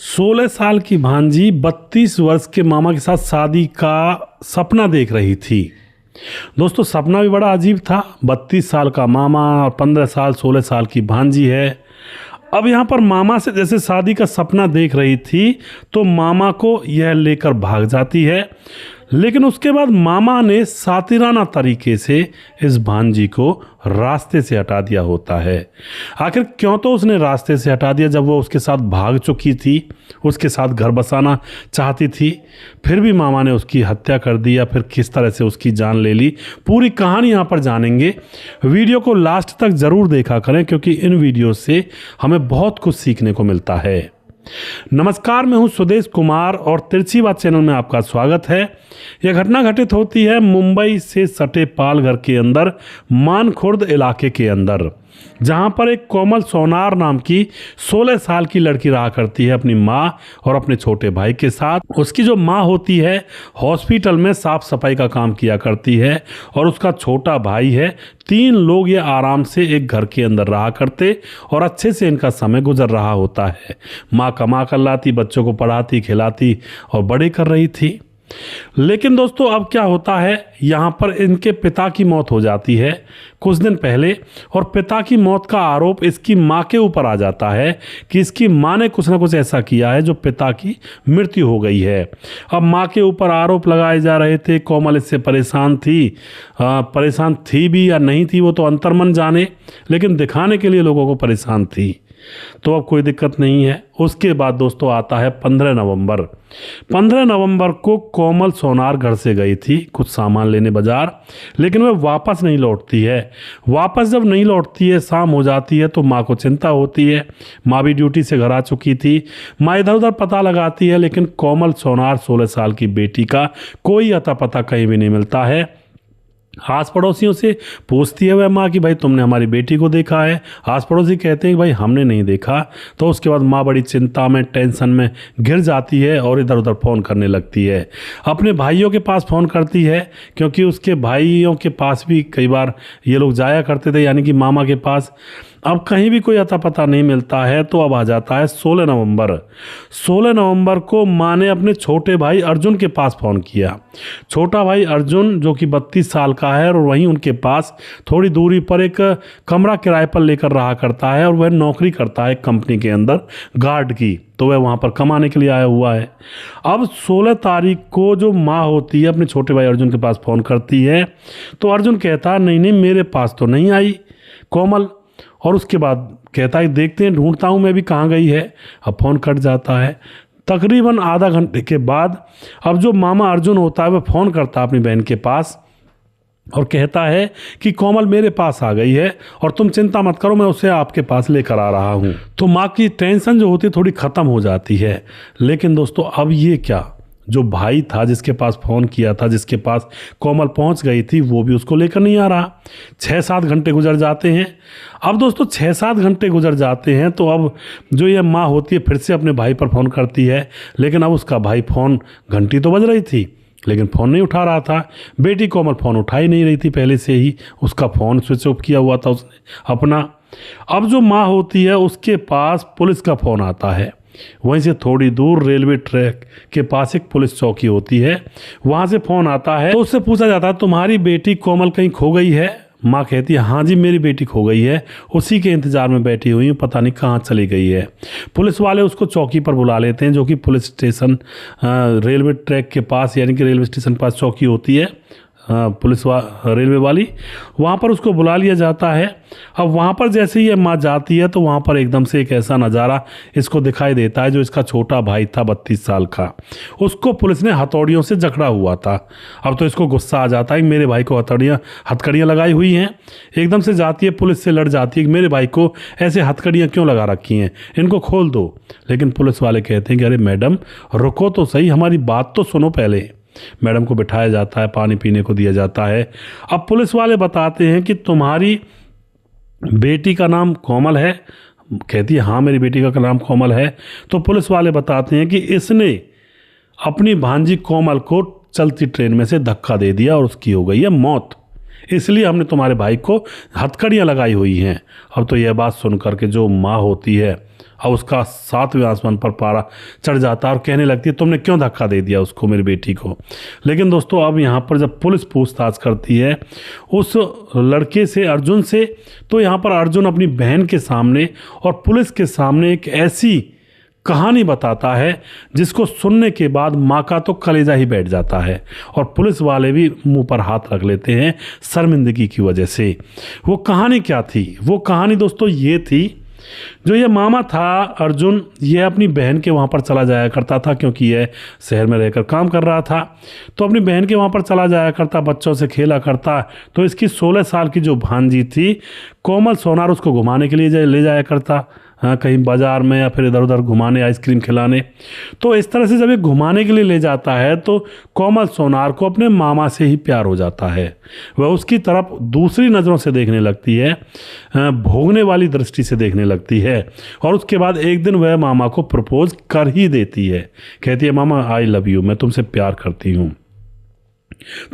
16 साल की भांजी 32 वर्ष के मामा के साथ शादी का सपना देख रही थी। दोस्तों, सपना भी बड़ा अजीब था। 32 साल का मामा और 15 साल 16 साल की भांजी है। अब यहाँ पर मामा से जैसे शादी का सपना देख रही थी तो मामा को यह लेकर भाग जाती है, लेकिन उसके बाद मामा ने सातिराना तरीके से इस भांजी को रास्ते से हटा दिया होता है। आखिर क्यों तो उसने रास्ते से हटा दिया, जब वो उसके साथ भाग चुकी थी, उसके साथ घर बसाना चाहती थी, फिर भी मामा ने उसकी हत्या कर दी या फिर किस तरह से उसकी जान ले ली। पूरी कहानी यहाँ पर जानेंगे। वीडियो को लास्ट तक ज़रूर देखा करें, क्योंकि इन वीडियो से हमें बहुत कुछ सीखने को मिलता है। नमस्कार, मैं हूं सुदेश कुमार और तिरछी बात चैनल में आपका स्वागत है। यह घटना घटित होती है मुंबई से सटे पालघर के अंदर मानखुर्द इलाके के अंदर, जहां पर एक कोमल सोनार नाम की 16 साल की लड़की रहा करती है अपनी माँ और अपने छोटे भाई के साथ। उसकी जो माँ होती है हॉस्पिटल में साफ सफाई का काम किया करती है और उसका छोटा भाई है। 3 लोग ये आराम से एक घर के अंदर रहा करते और अच्छे से इनका समय गुजर रहा होता है। माँ कमा कर लाती, बच्चों को पढ़ाती खिलाती और बड़े कर रही थी। लेकिन दोस्तों, अब क्या होता है, यहाँ पर इनके पिता की मौत हो जाती है कुछ दिन पहले, और पिता की मौत का आरोप इसकी माँ के ऊपर आ जाता है कि इसकी माँ ने कुछ ना कुछ ऐसा किया है जो पिता की मृत्यु हो गई है। अब माँ के ऊपर आरोप लगाए जा रहे थे। कोमल इससे परेशान थी भी या नहीं थी वो तो अंतर्मन जाने, लेकिन दिखाने के लिए लोगों को परेशान थी। तो अब कोई दिक्कत नहीं है। उसके बाद दोस्तों आता है 15 नवंबर। 15 नवंबर को कोमल सोनार घर से गई थी कुछ सामान लेने बाजार, लेकिन वह वापस नहीं लौटती है। वापस जब नहीं लौटती है, शाम हो जाती है, तो माँ को चिंता होती है। माँ भी ड्यूटी से घर आ चुकी थी। माँ इधर उधर पता लगाती है, लेकिन कोमल सोनार 16 साल की बेटी का कोई अता पता कहीं भी नहीं मिलता है। आस पड़ोसियों से पूछती है वह माँ कि भाई तुमने हमारी बेटी को देखा है? आस पड़ोसी कहते हैं कि भाई हमने नहीं देखा। तो उसके बाद माँ बड़ी चिंता में, टेंशन में घिर जाती है और इधर उधर फ़ोन करने लगती है। अपने भाइयों के पास फ़ोन करती है, क्योंकि उसके भाइयों के पास भी कई बार ये लोग जाया करते थे, यानी कि मामा के पास। अब कहीं भी कोई अता पता नहीं मिलता है। तो अब आ जाता है 16 नवंबर। 16 नवंबर को माँ ने अपने छोटे भाई अर्जुन के पास फ़ोन किया। छोटा भाई अर्जुन जो कि 32 साल का है और वहीं उनके पास थोड़ी दूरी पर एक कमरा किराए पर लेकर रहा करता है, और वह नौकरी करता है कंपनी के अंदर गार्ड की। तो वह वहाँ पर कमाने के लिए आया हुआ है। अब 16 तारीख को जो माँ होती है अपने छोटे भाई अर्जुन के पास फ़ोन करती है, तो अर्जुन कहता है नहीं मेरे पास तो नहीं आई कोमल। और उसके बाद कहता है देखते हैं, ढूंढता हूँ मैं भी कहाँ गई है। अब फ़ोन कट जाता है। तकरीबन आधा घंटे के बाद अब जो मामा अर्जुन होता है वह फ़ोन करता है अपनी बहन के पास और कहता है कि कोमल मेरे पास आ गई है और तुम चिंता मत करो, मैं उसे आपके पास लेकर आ रहा हूँ। तो माँ की टेंशन जो होती है थोड़ी ख़त्म हो जाती है। लेकिन दोस्तों, अब ये क्या, जो भाई था जिसके पास फ़ोन किया था, जिसके पास कोमल पहुंच गई थी, वो भी उसको लेकर नहीं आ रहा। 6-7 घंटे गुजर जाते हैं। अब दोस्तों 6-7 घंटे गुजर जाते हैं तो अब जो ये माँ होती है फिर से अपने भाई पर फ़ोन करती है, लेकिन अब उसका भाई फ़ोन, घंटी तो बज रही थी लेकिन फ़ोन नहीं उठा रहा था। बेटी कोमल फ़ोन उठा ही नहीं रही थी, पहले से ही उसका फ़ोन स्विच ऑफ किया हुआ था उसने अपना। अब जो माँ होती है उसके पास पुलिस का फ़ोन आता है। वहीं से थोड़ी दूर रेलवे ट्रैक के पास एक पुलिस चौकी होती है, वहाँ से फ़ोन आता है। तो उससे पूछा जाता है तुम्हारी बेटी कोमल कहीं खो गई है? माँ कहती है हाँ जी मेरी बेटी खो गई है, उसी के इंतज़ार में बैठी हुई हूँ, पता नहीं कहाँ चली गई है। पुलिस वाले उसको चौकी पर बुला लेते हैं, जो कि पुलिस स्टेशन रेलवे ट्रैक के पास, यानी कि रेलवे स्टेशन पास चौकी होती है रेलवे वाली, वहाँ पर उसको बुला लिया जाता है। अब वहाँ पर जैसे ही ये माँ जाती है तो वहाँ पर एकदम से एक ऐसा नज़ारा इसको दिखाई देता है, जो इसका छोटा भाई था 32 साल का, उसको पुलिस ने हथौड़ियों से जकड़ा हुआ था। अब तो इसको गुस्सा आ जाता है, मेरे भाई को हथकड़ियाँ लगाई हुई हैं। एकदम से जाती है पुलिस से लड़ जाती है कि मेरे भाई को ऐसे हथकड़ियाँ क्यों लगा रखी हैं, इनको खोल दो। लेकिन पुलिस वाले कहते हैं कि अरे मैडम रुको तो सही, हमारी बात तो सुनो पहले। मैडम को बिठाया जाता है, पानी पीने को दिया जाता है। अब पुलिस वाले बताते हैं कि तुम्हारी बेटी का नाम कोमल है? कहती है हाँ मेरी बेटी का नाम कोमल है। तो पुलिस वाले बताते हैं कि इसने अपनी भांजी कोमल को चलती ट्रेन में से धक्का दे दिया और उसकी हो गई है मौत, इसलिए हमने तुम्हारे भाई को हथकड़ियाँ लगाई हुई हैं। अब तो यह बात सुन करके जो माँ होती है अब उसका 7वें आसमान पर पारा चढ़ जाता है और कहने लगती है तुमने क्यों धक्का दे दिया उसको, मेरी बेटी को। लेकिन दोस्तों अब यहाँ पर जब पुलिस पूछताछ करती है उस लड़के से, अर्जुन से, तो यहाँ पर अर्जुन अपनी बहन के सामने और पुलिस के सामने एक ऐसी कहानी बताता है जिसको सुनने के बाद माँ का तो कलेजा ही बैठ जाता है और पुलिस वाले भी मुंह पर हाथ रख लेते हैं शर्मिंदगी की वजह से। वो कहानी क्या थी? वो कहानी दोस्तों ये थी, जो ये मामा था अर्जुन, ये अपनी बहन के वहाँ पर चला जाया करता था क्योंकि यह शहर में रहकर काम कर रहा था। तो अपनी बहन के वहाँ पर चला जाया करता, बच्चों से खेला करता। तो इसकी 16 साल की जो भांजी थी कोमल सोनार उसको घुमाने के लिए ले जाया करता, हाँ, कहीं बाजार में या फिर इधर उधर घुमाने, आइसक्रीम खिलाने। तो इस तरह से जब ये घुमाने के लिए ले जाता है तो कोमल सोनार को अपने मामा से ही प्यार हो जाता है। वह उसकी तरफ दूसरी नज़रों से देखने लगती है, भोगने वाली दृष्टि से देखने लगती है और उसके बाद एक दिन वह मामा को प्रपोज कर ही देती है। कहती है मामा आई लव यू, मैं तुमसे प्यार करती हूँ,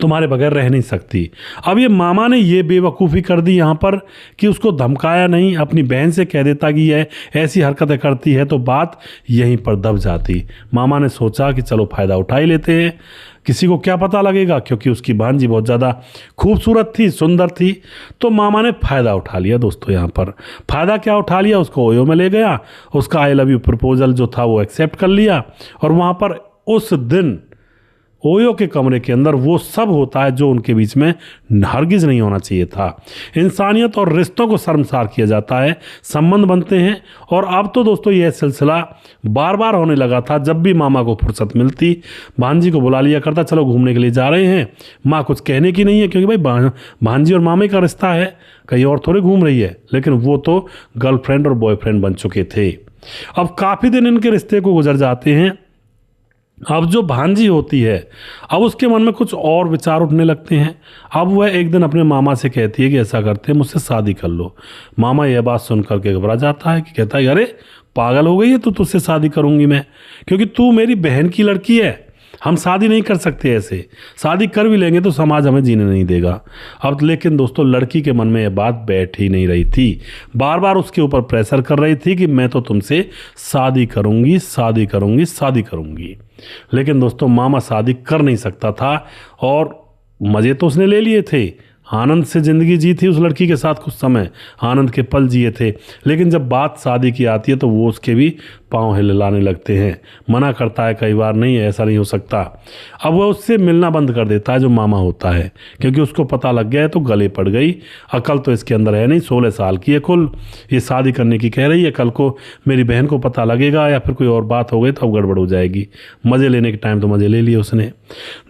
तुम्हारे बगैर रह नहीं सकती। अब ये मामा ने ये बेवकूफ़ी कर दी यहाँ पर कि उसको धमकाया नहीं, अपनी बहन से कह देता कि यह ऐसी हरकतें करती है तो बात यहीं पर दब जाती। मामा ने सोचा कि चलो फ़ायदा उठा ही लेते हैं, किसी को क्या पता लगेगा, क्योंकि उसकी भांजी बहुत ज़्यादा खूबसूरत थी, सुंदर थी। तो मामा ने फ़ायदा उठा लिया दोस्तों। यहाँ पर फ़ायदा क्या उठा लिया, उसको ओयो में ले गया, उसका आई लव यू प्रपोजल जो था वो एक्सेप्ट कर लिया और वहाँ पर उस दिन ओयो के कमरे के अंदर वो सब होता है जो उनके बीच में हरगिज नहीं होना चाहिए था। इंसानियत और रिश्तों को शर्मसार किया जाता है, संबंध बनते हैं। और अब तो दोस्तों यह सिलसिला बार बार होने लगा था। जब भी मामा को फुर्सत मिलती भांजी को बुला लिया करता, चलो घूमने के लिए जा रहे हैं, माँ कुछ कहने की नहीं है क्योंकि भाई भांजी और मामे का रिश्ता है, कहीं और थोड़े घूम रही है। लेकिन वो तो गर्लफ्रेंड और बॉयफ्रेंड बन चुके थे। अब काफ़ी दिन इनके रिश्ते को गुजर जाते हैं। अब जो भांजी होती है, अब उसके मन में कुछ और विचार उठने लगते हैं। अब वह एक दिन अपने मामा से कहती है कि ऐसा करते हैं, मुझसे शादी कर लो। मामा यह बात सुन करके घबरा जाता है कि कहता है अरे पागल हो गई है तू, तुझसे शादी करूंगी मैं, क्योंकि तू मेरी बहन की लड़की है, हम शादी नहीं कर सकते ऐसे, शादी कर भी लेंगे तो समाज हमें जीने नहीं देगा। अब लेकिन दोस्तों लड़की के मन में यह बात बैठ ही नहीं रही थी, बार बार उसके ऊपर प्रेशर कर रही थी कि मैं तो तुमसे शादी करूंगी, शादी करूंगी, शादी करूंगी। लेकिन दोस्तों मामा शादी कर नहीं सकता था और मज़े तो उसने ले लिए थे, आनंद से ज़िंदगी जी थी उस लड़की के साथ, कुछ समय आनंद के पल जिए थे। लेकिन जब बात शादी की आती है तो वो उसके भी पाँव हिलाने लगते हैं, मना करता है कई बार, नहीं ऐसा नहीं हो सकता। अब वह उससे मिलना बंद कर देता है जो मामा होता है, क्योंकि उसको पता लग गया है तो गले पड़ गई। अकल तो इसके अंदर है नहीं, 16 साल की है कुल, ये शादी करने की कह रही है, कल को मेरी बहन को पता लगेगा या फिर कोई और बात हो गई तो अब गड़बड़ हो जाएगी। मज़े लेने के टाइम तो मज़े ले लिए उसने,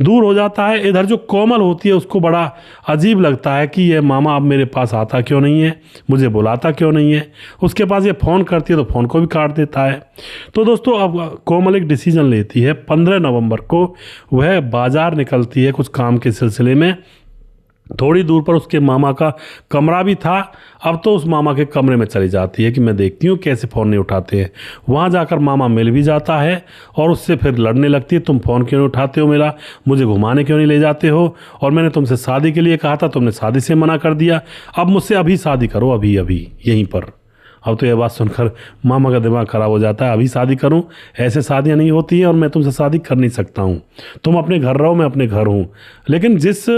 दूर हो जाता है। इधर जो कोमल होती है उसको बड़ा अजीब लगता है कि ये मामा अब मेरे पास आता क्यों नहीं है, मुझे बुलाता क्यों नहीं है। उसके पास ये फ़ोन करती है तो फ़ोन को भी काट देता है। तो दोस्तों अब कोमल एक डिसीजन लेती है। 15 नवंबर को वह बाजार निकलती है कुछ काम के सिलसिले में। थोड़ी दूर पर उसके मामा का कमरा भी था। अब तो उस मामा के कमरे में चली जाती है कि मैं देखती हूँ कैसे फ़ोन नहीं उठाते हैं। वहाँ जाकर मामा मिल भी जाता है और उससे फिर लड़ने लगती है, तुम फ़ोन क्यों नहीं उठाते हो मेरा, मुझे घुमाने क्यों नहीं ले जाते हो, और मैंने तुमसे शादी के लिए कहा था, तुमने शादी से मना कर दिया, अब मुझसे अभी शादी करो, अभी अभी यहीं पर। अब तो यह बात सुनकर मामा का दिमाग ख़राब हो जाता है, अभी शादी करूं, ऐसे शादियां नहीं होती हैं और मैं तुमसे शादी कर नहीं सकता हूं, तुम अपने घर रहो, मैं अपने घर हूं। लेकिन जिस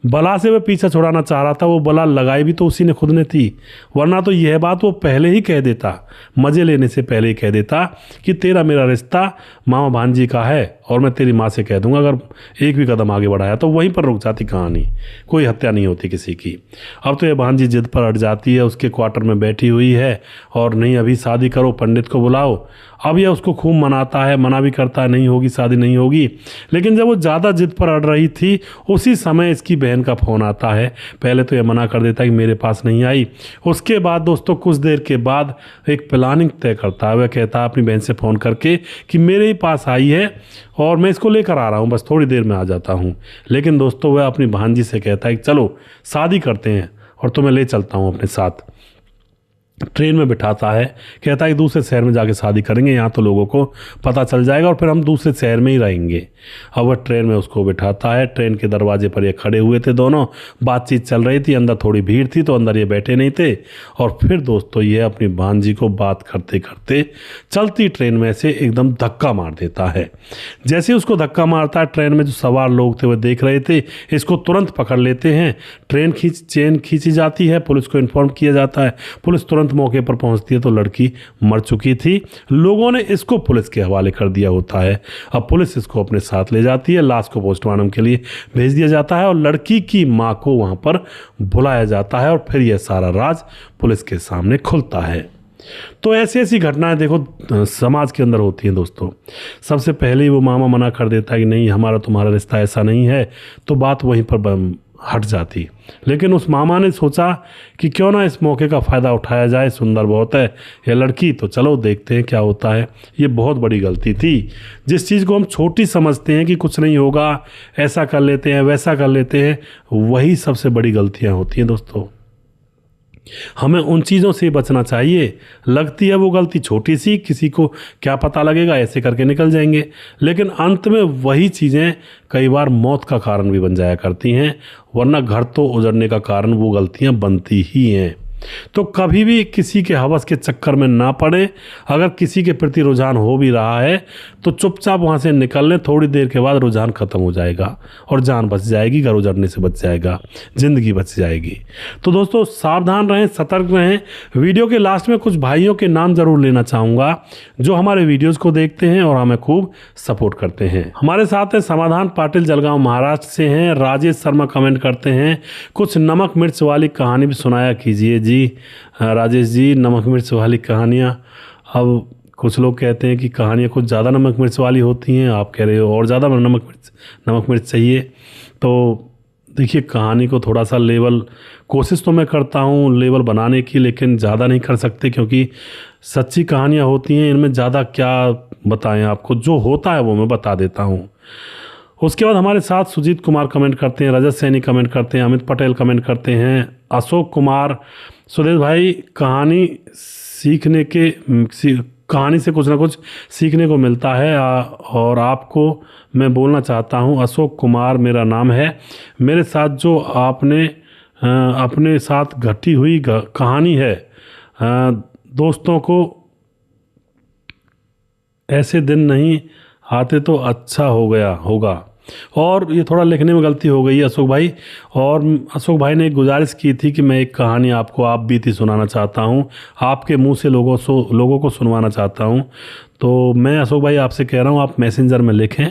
बला से वह पीछा छुड़ाना चाह रहा था वो बला लगाई भी तो उसी ने खुद ने थी, वरना तो यह बात वो पहले ही कह देता, मज़े लेने से पहले ही कह देता कि तेरा मेरा रिश्ता मामा भांजी का है और मैं तेरी माँ से कह दूंगा अगर एक भी कदम आगे बढ़ाया, तो वहीं पर रुक जाती कहानी, कोई हत्या नहीं होती किसी की। अब तो यह भांजी जिद पर अट जाती है, उसके क्वार्टर में बैठी हुई है और नहीं अभी शादी करो, पंडित को बुलाओ। अब यह उसको खूब मनाता है, मना भी करता है नहीं होगी शादी नहीं होगी। लेकिन जब वो ज़्यादा जिद पर अड़ रही थी उसी समय इसकी बहन का फ़ोन आता है। पहले तो यह मना कर देता है कि मेरे पास नहीं आई, उसके बाद दोस्तों कुछ देर के बाद एक प्लानिंग तय करता है। वह कहता है अपनी बहन से फ़ोन करके कि मेरे ही पास आई है और मैं इसको लेकर आ रहा हूँ, बस थोड़ी देर में आ जाता हूँ। लेकिन दोस्तों वह अपनी भांजी से कहता है कि चलो शादी करते हैं और तुम्हें ले चलता हूँ अपने साथ। ट्रेन में बिठाता है, कहता है कि दूसरे शहर में जाके शादी करेंगे, यहाँ तो लोगों को पता चल जाएगा और फिर हम दूसरे शहर में ही रहेंगे। अब वह ट्रेन में उसको बिठाता है। ट्रेन के दरवाजे पर ये खड़े हुए थे दोनों, बातचीत चल रही थी, अंदर थोड़ी भीड़ थी तो अंदर ये बैठे नहीं थे। और फिर दोस्तों ये अपनी भांजी को बात करते करते चलती ट्रेन में से एकदम धक्का मार देता है। जैसे उसको धक्का मारता है, ट्रेन में जो सवार लोग थे वो देख रहे थे, इसको तुरंत पकड़ लेते हैं। चेन खींची जाती है, पुलिस को इन्फॉर्म किया जाता है। पुलिस तुरंत मौके पर पहुंचती है तो लड़की मर चुकी थी। लोगों ने इसको पुलिस के हवाले कर दिया होता है। अब पुलिस इसको अपने साथ ले जाती है, लाश को पोस्टमार्टम के लिए भेज दिया जाता है और लड़की की मां को वहां पर बुलाया जाता है और फिर यह सारा राज पुलिस के सामने खुलता है। तो ऐसी ऐसी घटनाएं देखो समाज के अंदर होती हैं दोस्तों। सबसे पहले ही वो मामा मना कर देता है कि नहीं, हमारा तुम्हारा रिश्ता ऐसा नहीं है, तो बात वहीं पर हट जाती। लेकिन उस मामा ने सोचा कि क्यों ना इस मौके का फ़ायदा उठाया जाए, सुंदर बहुत है यह लड़की, तो चलो देखते हैं क्या होता है। ये बहुत बड़ी गलती थी। जिस चीज़ को हम छोटी समझते हैं कि कुछ नहीं होगा, ऐसा कर लेते हैं वैसा कर लेते हैं, वही सबसे बड़ी गलतियां होती हैं दोस्तों। हमें उन चीज़ों से बचना चाहिए। लगती है वो गलती छोटी सी, किसी को क्या पता लगेगा, ऐसे करके निकल जाएंगे, लेकिन अंत में वही चीज़ें कई बार मौत का कारण भी बन जाया करती हैं, वरना घर तो उजड़ने का कारण वो गलतियां बनती ही हैं। तो कभी भी किसी के हवस के चक्कर में ना पड़े। अगर किसी के प्रति रुझान हो भी रहा है तो चुपचाप वहाँ से निकल लें, थोड़ी देर के बाद रुझान खत्म हो जाएगा और जान बच जाएगी, घर उजड़ने से बच जाएगा, ज़िंदगी बच जाएगी। तो दोस्तों सावधान रहें, सतर्क रहें। वीडियो के लास्ट में कुछ भाइयों के नाम ज़रूर लेना चाहूँगा जो हमारे वीडियोज़ को देखते हैं और हमें खूब सपोर्ट करते हैं। हमारे साथ हैं समाधान पाटिल, जलगांव महाराष्ट्र से हैं। राजेश शर्मा कमेंट करते हैं, कुछ नमक मिर्च वाली कहानी भी सुनाया कीजिए जी। राजेश जी, नमक मिर्च वाली कहानियाँ, अब कुछ लोग कहते हैं कि कहानियाँ कुछ ज़्यादा नमक मिर्च वाली होती हैं, आप कह रहे हो और ज़्यादा नमक मिर्च चाहिए। तो देखिए कहानी को थोड़ा सा लेवल, कोशिश तो मैं करता हूँ लेवल बनाने की, लेकिन ज़्यादा नहीं कर सकते क्योंकि सच्ची कहानियाँ होती हैं, इनमें ज़्यादा क्या बताएं आपको, जो होता है वो मैं बता देता हूँ। उसके बाद हमारे साथ सुजीत कुमार कमेंट करते हैं, रजत सैनी कमेंट करते हैं, अमित पटेल कमेंट करते हैं, अशोक कुमार, सुदेश भाई कहानी से कुछ ना कुछ सीखने को मिलता है और आपको मैं बोलना चाहता हूं, अशोक कुमार मेरा नाम है, मेरे साथ जो आपने अपने साथ घटी हुई कहानी है, दोस्तों को ऐसे दिन नहीं आते तो अच्छा हो गया होगा। और ये थोड़ा लिखने में गलती हो गई है अशोक भाई। और अशोक भाई ने एक गुजारिश की थी कि मैं एक कहानी आपको आप बीती सुनाना चाहता हूँ, आपके मुंह से लोगों को सुनवाना चाहता हूँ। तो मैं अशोक भाई आपसे कह रहा हूँ आप मैसेंजर में लिखें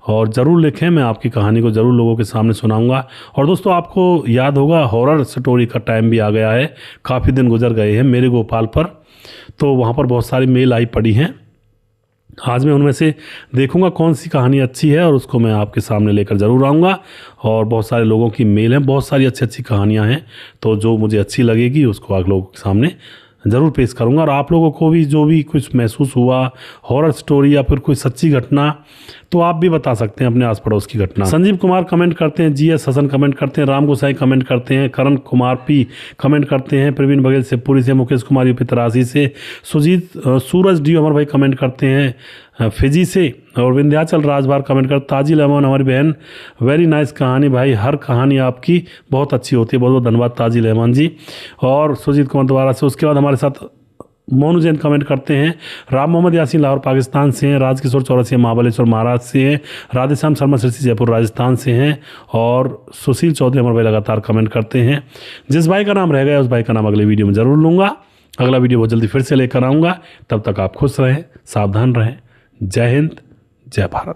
और ज़रूर लिखें, मैं आपकी कहानी को ज़रूर लोगों के सामने सुनाऊंगा। और दोस्तों आपको याद होगा हॉरर स्टोरी का टाइम भी आ गया है, काफ़ी दिन गुजर गए हैं मेरे गोपाल पर, तो वहाँ पर बहुत सारी मेल आई पड़ी हैं। आज मैं उनमें से देखूंगा कौन सी कहानी अच्छी है और उसको मैं आपके सामने लेकर ज़रूर आऊँगा। और बहुत सारे लोगों की मेल हैं, बहुत सारी अच्छी अच्छी कहानियाँ हैं, तो जो मुझे अच्छी लगेगी उसको आप लोगों के सामने ज़रूर पेश करूँगा। और आप लोगों को भी जो भी कुछ महसूस हुआ, हॉरर स्टोरी या फिर कोई सच्ची घटना, तो आप भी बता सकते हैं अपने आस पड़ोस की घटना। संजीव कुमार कमेंट करते हैं, जीएस हसन कमेंट करते हैं, राम गोसाई कमेंट करते हैं, करण कुमार पी कमेंट करते हैं, प्रवीण बघेल से पूरी से, मुकेश कुमार यूपी तरासी से, सूरज डी अमर भाई कमेंट करते हैं फिजी से, और विंध्याचल राजभार कमेंट कर, ताजिल अमन हमारी बहन, वेरी नाइस कहानी भाई, हर कहानी आपकी बहुत अच्छी होती है, बहुत बहुत धन्यवाद ताजिल अहमद जी। और सुजीत कुमार दोबारा से। उसके बाद हमारे साथ मोनू जैन कमेंट करते हैं, राम मोहम्मद यासीन लाहौर पाकिस्तान से हैं, राजकिशोर चौरसिया महाबलेश्वर महाराष्ट्र से हैं, राधेश्याम शर्मा सिरसी जयपुर राजस्थान से हैं, और सुशील चौधरी अमर भाई लगातार कमेंट करते हैं। जिस भाई का नाम रह गया उस भाई का नाम अगले वीडियो में ज़रूर लूँगा। अगला वीडियो बहुत जल्दी फिर से लेकर आऊँगा, तब तक आप खुश रहें, सावधान रहें। जय हिंद, जय भारत।